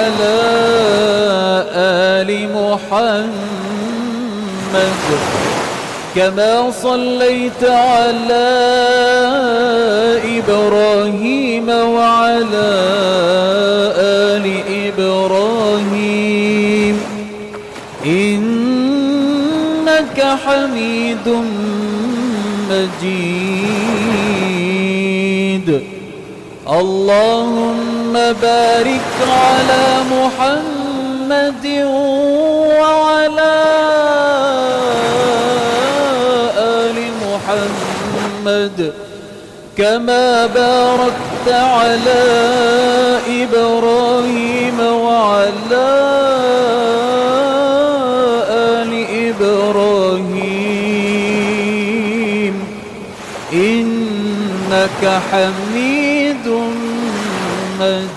وعلى آل محمد كما صليت على إبراهيم وعلى آل إبراهيم إنك حميد مجيد. اللهم بارك على محمد وعلى آل محمد كما باركت على إبراهيم وعلى آل إبراهيم إنك حميد مجيد.